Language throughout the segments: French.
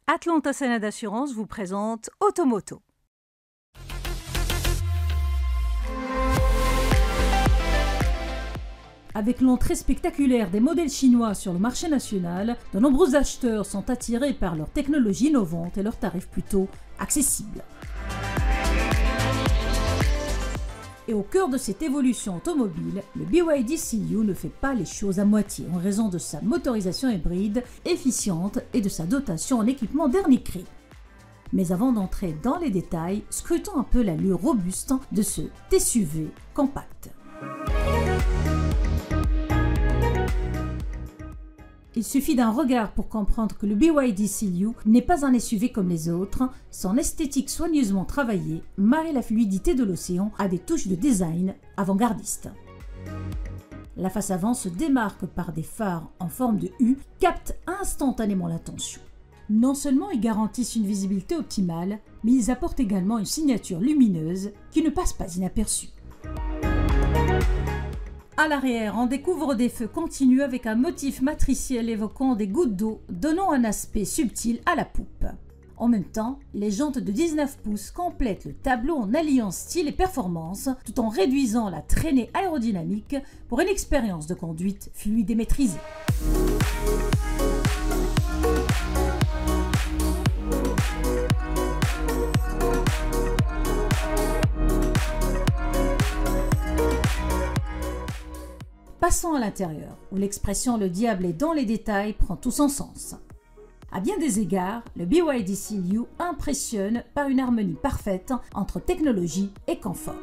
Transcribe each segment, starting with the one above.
Atlanta Sénat d'Assurance vous présente Automoto. Avec l'entrée spectaculaire des modèles chinois sur le marché national, de nombreux acheteurs sont attirés par leur technologie innovante et leurs tarifs plutôt accessibles. Et au cœur de cette évolution automobile, le BYD Seal ne fait pas les choses à moitié en raison de sa motorisation hybride efficiente et de sa dotation en équipement dernier cri. Mais avant d'entrer dans les détails, scrutons un peu l'allure robuste de ce SUV compact. Il suffit d'un regard pour comprendre que le BYD Seal n'est pas un SUV comme les autres. Son esthétique soigneusement travaillée marie la fluidité de l'océan à des touches de design avant-gardistes. La face avant se démarque par des phares en forme de U, captent instantanément l'attention. Non seulement ils garantissent une visibilité optimale, mais ils apportent également une signature lumineuse qui ne passe pas inaperçue. À l'arrière, on découvre des feux continus avec un motif matriciel évoquant des gouttes d'eau, donnant un aspect subtil à la poupe. En même temps, les jantes de 19 pouces complètent le tableau en alliant style et performance, tout en réduisant la traînée aérodynamique pour une expérience de conduite fluide et maîtrisée. Passons à l'intérieur, où l'expression « le diable est dans les détails » prend tout son sens. À bien des égards, le BYD Seal impressionne par une harmonie parfaite entre technologie et confort.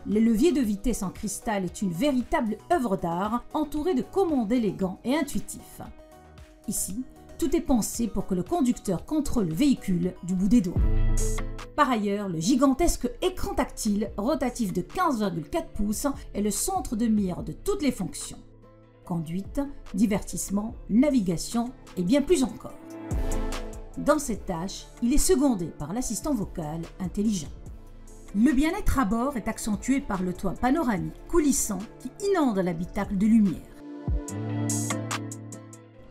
Le levier de vitesse en cristal est une véritable œuvre d'art entourée de commandes élégants et intuitifs. Ici, tout est pensé pour que le conducteur contrôle le véhicule du bout des doigts. Par ailleurs, le gigantesque écran tactile rotatif de 15,4 pouces est le centre de mire de toutes les fonctions. Conduite, divertissement, navigation et bien plus encore. Dans cette tâche, il est secondé par l'assistant vocal intelligent. Le bien-être à bord est accentué par le toit panoramique coulissant qui inonde l'habitacle de lumière.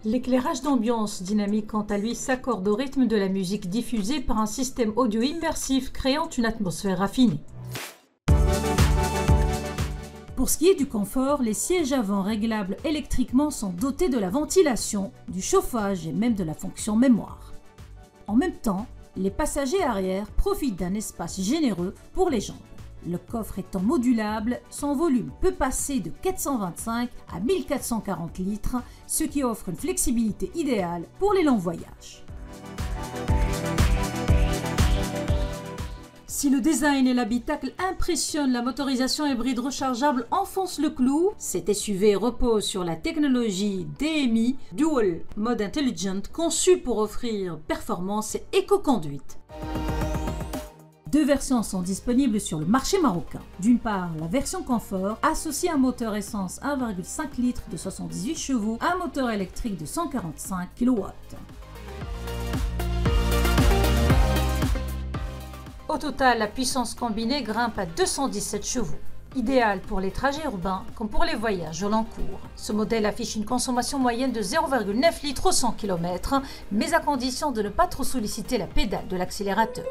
L'éclairage d'ambiance dynamique, quant à lui, s'accorde au rythme de la musique diffusée par un système audio immersif créant une atmosphère raffinée. Pour ce qui est du confort, les sièges avant réglables électriquement sont dotés de la ventilation, du chauffage et même de la fonction mémoire. En même temps, les passagers arrière profitent d'un espace généreux pour les jambes. Le coffre étant modulable, son volume peut passer de 425 à 1440 litres, ce qui offre une flexibilité idéale pour les longs voyages. Si le design et l'habitacle impressionnent, la motorisation hybride rechargeable enfonce le clou. Cet SUV repose sur la technologie DMI, Dual Mode Intelligent, conçue pour offrir performance et éco-conduite. Deux versions sont disponibles sur le marché marocain. D'une part, la version confort associe un moteur essence 1,5 litres de 78 chevaux à un moteur électrique de 145 kW. Au total, la puissance combinée grimpe à 217 chevaux. Idéal pour les trajets urbains comme pour les voyages au long cours. Ce modèle affiche une consommation moyenne de 0,9 litres au 100 km, mais à condition de ne pas trop solliciter la pédale de l'accélérateur.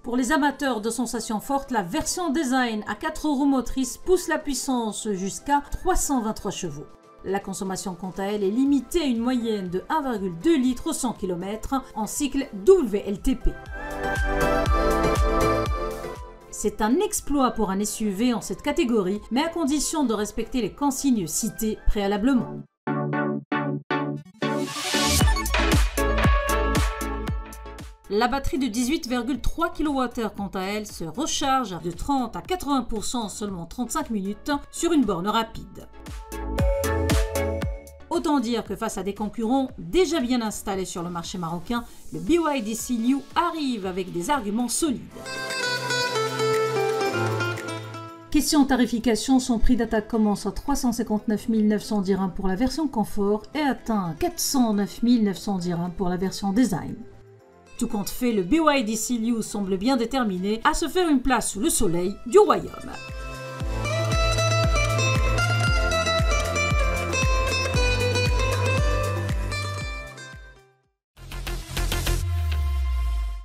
Pour les amateurs de sensations fortes, la version design à 4 roues motrices pousse la puissance jusqu'à 323 chevaux. La consommation quant à elle est limitée à une moyenne de 1,2 litres au 100 km en cycle WLTP. C'est un exploit pour un SUV en cette catégorie, mais à condition de respecter les consignes citées préalablement. La batterie de 18,3 kWh quant à elle se recharge de 30 à 80% en seulement 35 minutes sur une borne rapide. Autant dire que face à des concurrents déjà bien installés sur le marché marocain, le BYD Seal arrive avec des arguments solides. Question tarification, son prix d'attaque commence à 359 900 dirhams pour la version confort et atteint 409 900 dirhams pour la version design. Tout compte fait, le BYD Seal semble bien déterminé à se faire une place sous le soleil du royaume.